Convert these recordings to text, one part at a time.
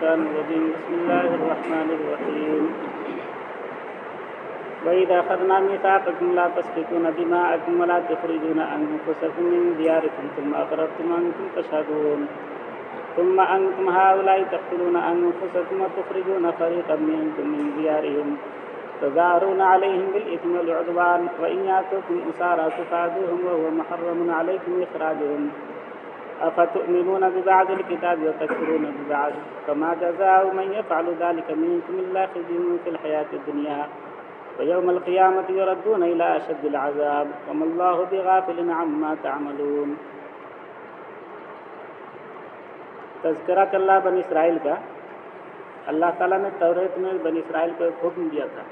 الشيطان الرجيم بسم الله الرحمن الرحيم وإذا أخذنا ميثاقكم لا تسفكون دماءكم ولا تخرجون أنفسكم من دياركم ثم أقررتم وأنتم تشهدون ثم أنتم هؤلاء تقتلون أنفسكم وتخرجون فريقا منكم من ديارهم تظاهرون عليهم بالإثم والعدوان وإن يأتوكم أسارى تفادوهم وهو محرم عليكم إخراجهم أفتؤمنون ببعض الكتاب وتكفرون ببعض فما جزاء من يفعل ذلك منكم إلا خزي في الحياة الدنيا ويوم القيامة يردون إلى أشد العذاب وما الله بغافل عما تعملون. تذکرہ چل رہا بنی اسرائیل کا. اللہ تعالیٰ نے توریت میں بنی اسرائیل کو ایک حکم دیا تھا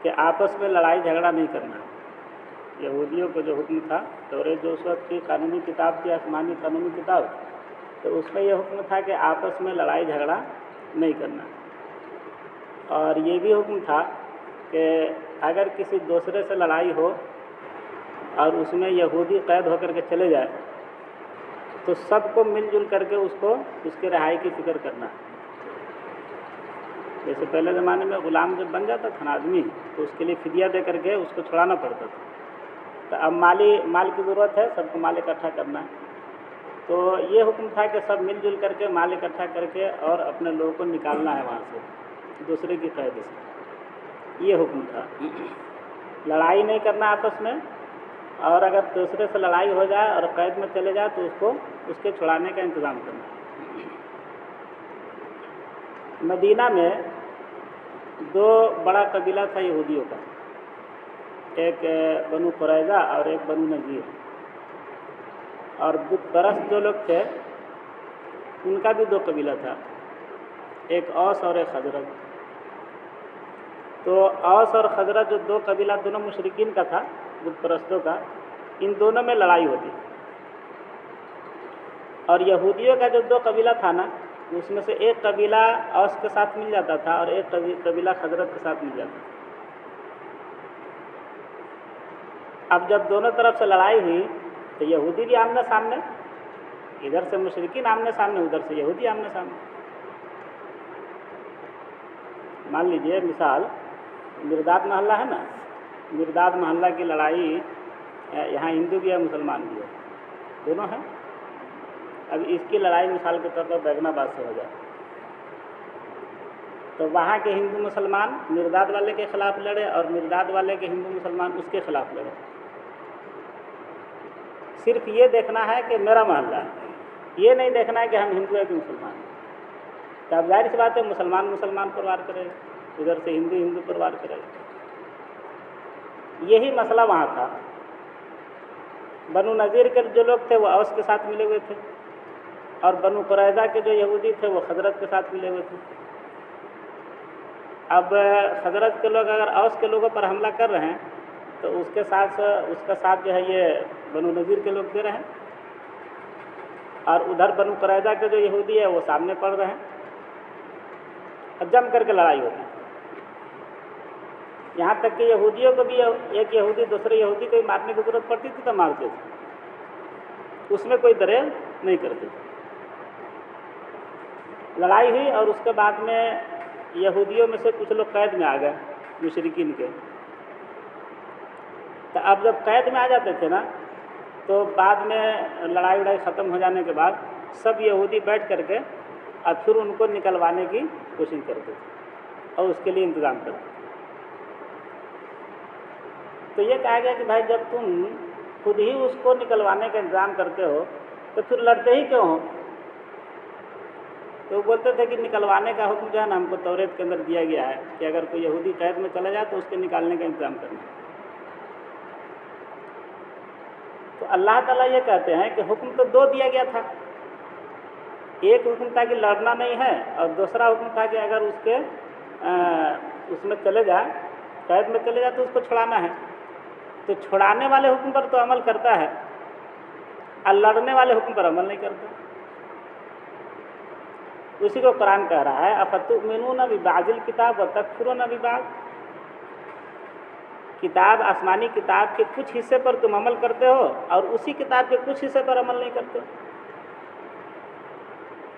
کہ آپس میں لڑائی جھگڑا نہیں کرنا. یہودیوں کو جو حکم تھا، توریت جو اس وقت کی قانونی کتاب تھی، آسمانی قانونی کتاب، تو اس میں یہ حکم تھا کہ آپس میں لڑائی جھگڑا نہیں کرنا. اور یہ بھی حکم تھا کہ اگر کسی دوسرے سے لڑائی ہو اور اس میں یہودی قید ہو کر کے چلے جائے تو سب کو مل جل کر کے اس کے رہائی کی فکر کرنا. جیسے پہلے زمانے میں غلام جب بن جاتا تھا نا آدمی، تو اس کے لیے فدیہ دے کر کے اس کو چھڑانا پڑتا تھا. تو اب مال کی ضرورت ہے، سب کو مال اکٹھا کرنا ہے. تو یہ حکم تھا کہ سب مل جل کر کے مال اکٹھا کر کے اور اپنے لوگوں کو نکالنا ہے وہاں سے، دوسرے کی قید سے. یہ حکم تھا. لڑائی نہیں کرنا آپس میں، اور اگر دوسرے سے لڑائی ہو جائے اور قید میں چلے جائے تو اس کے چھڑانے کا انتظام کرنا. مدینہ میں دو بڑا قبیلہ تھا یہودیوں کا، ایک بنو قریظہ اور ایک بنو نذیر. اور بت پرست جو لوگ تھے ان کا بھی دو قبیلہ تھا، ایک اوس اور ایک خزرج. تو اوس اور خزرج جو دو قبیلہ دونوں مشرکین کا تھا، بت پرستوں کا، ان دونوں میں لڑائی ہوتی. اور یہودیوں کا جو دو قبیلہ تھا نا، اس میں سے ایک قبیلہ اوس کے ساتھ مل جاتا تھا اور ایک قبیلہ خزرج کے ساتھ مل جاتا تھا. اب جب دونوں طرف سے لڑائی ہوئی تو یہودی بھی آمنے سامنے، ادھر سے مشرکین آمنے سامنے، ادھر سے یہودی آمنے سامنے. مان لیجئے مثال مرداد محلہ ہے نا، مرداد محلہ کی لڑائی یہاں ہندو بھی ہے مسلمان بھی ہے، دونوں ہیں. اب اس کی لڑائی مثال کے طور پر بیگن آباد سے ہو جائے تو وہاں کے ہندو مسلمان مرداد والے کے خلاف لڑے اور مرداد والے کے ہندو مسلمان اس کے خلاف لڑے. صرف یہ دیکھنا ہے کہ میرا محلہ ہے، یہ نہیں دیکھنا ہے کہ ہم ہندو ہیں کہ مسلمان ہیں. تو اب ظاہر سی بات ہے مسلمان پر وار کرے، ادھر سے ہندو پر وار کرے. یہی مسئلہ وہاں تھا. بنو نذیر کے جو لوگ تھے وہ اوس کے ساتھ ملے ہوئے تھے، اور بنو قریظہ کے جو یہودی تھے وہ خزرج کے ساتھ ملے ہوئے تھے. اب خزرج کے لوگ اگر اوس کے لوگوں پر حملہ کر رہے ہیں تو اس کا ساتھ جو ہے یہ بنو نذیر کے لوگ دے رہے ہیں، اور ادھر بنو قریظہ کے جو یہودی ہے وہ سامنے پڑ رہے ہیں. جم کر کے لڑائی ہوتی. یہاں تک کہ یہودیوں کو بھی ایک یہودی دوسرے یہودی کو مارنے کی ضرورت پڑتی تھی تو مارتے تھے، اس میں کوئی دریغ نہیں کرتے تھے. لڑائی ہوئی اور اس کے بعد میں یہودیوں میں سے کچھ لوگ قید میں آ گئے مشرکین کے. تو اب جب قید میں آ جاتے تھے نا تو بعد میں لڑائی ختم ہو جانے کے بعد سب یہودی بیٹھ کر کے اور پھر ان کو نکلوانے کی کوشش کرتے تھے اور اس کے لیے انتظام کرتے تھے. تو یہ کہا گیا کہ بھائی جب تم خود ہی اس کو نکلوانے کا انتظام کرتے ہو تو پھر لڑتے ہی کیوں ہو؟ تو وہ بولتے تھے کہ نکلوانے کا حکم جو ہے نا ہم کو توریت کے اندر دیا گیا ہے کہ اگر کوئی یہودی قید میں چلا جائے تو اس کے نکالنے کا انتظام کرنا. تو اللہ تعالیٰ یہ کہتے ہیں کہ حکم تو دو دیا گیا تھا. ایک حکم تھا کہ لڑنا نہیں ہے، اور دوسرا حکم تھا کہ اگر اس میں چلے جائے، قید میں چلے جائے تو اس کو چھڑانا ہے. تو چھڑانے والے حکم پر تو عمل کرتا ہے اور لڑنے والے حکم پر عمل نہیں کرتا. اسی کو قرآن کہہ رہا ہے افتؤمنون ببعض الکتاب وتکفرون ببعض. کتاب آسمانی کتاب کے کچھ حصے پر تم عمل کرتے ہو اور اسی کتاب کے کچھ حصے پر عمل نہیں کرتے.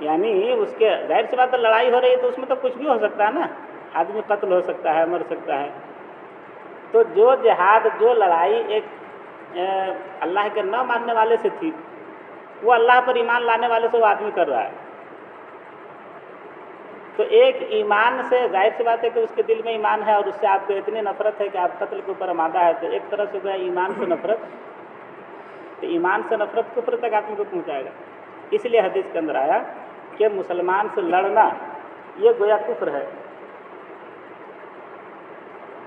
یعنی اس کے ظاہر سی بات ہے لڑائی ہو رہی ہے تو اس میں تو کچھ بھی ہو سکتا ہے نا، آدمی قتل ہو سکتا ہے، مر سکتا ہے. تو جو جہاد، جو لڑائی ایک اللہ کے نہ ماننے والے سے تھی، وہ اللہ پر ایمان لانے والے سے وہ آدمی کر رہا ہے. تو ایک ایمان سے ظاہر سی بات ہے کہ اس کے دل میں ایمان ہے اور اس سے آپ کو اتنی نفرت ہے کہ آپ قتل کے اوپر آمادہ ہے، تو ایک طرف سے جو ہے ایمان سے نفرت، تو ایمان سے نفرت کفر تک آدمی کو پہنچائے گا. اس لیے حدیث کے اندر آیا کہ مسلمان سے لڑنا یہ گویا کفر ہے.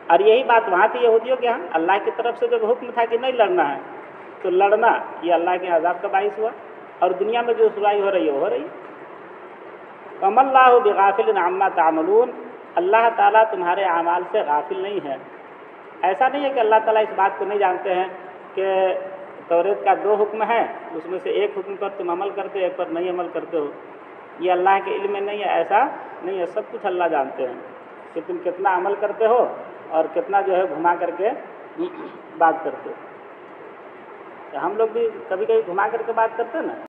اور یہی بات وہاں تھی یہودیوں کے ہاں، اللہ کی طرف سے جب حکم تھا کہ نہیں لڑنا ہے تو لڑنا یہ اللہ کے عذاب کا باعث ہوا، اور دنیا میں جو سرائی ہو رہی ہے وہ ہو رہی ہے. وَمَا اللَّهُ بِغَافِلٍ عَمَّا تَعْمَلُونَ، اللہ تعالیٰ تمہارے اعمال سے غافل نہیں ہے. ایسا نہیں ہے کہ اللہ تعالیٰ اس بات کو نہیں جانتے ہیں کہ توریت کا 2 حکم ہیں، اس میں سے ایک حکم پر تم عمل کرتے ہو، ایک پر نہیں عمل کرتے ہو. یہ اللہ کے علم میں نہیں ہے، ایسا نہیں ہے، سب کچھ اللہ جانتے ہیں کہ تم کتنا عمل کرتے ہو اور کتنا جو ہے گھما کر کے بات کرتے ہو. ہم لوگ بھی کبھی کبھی گھما کر کے بات کرتے ہیں نا.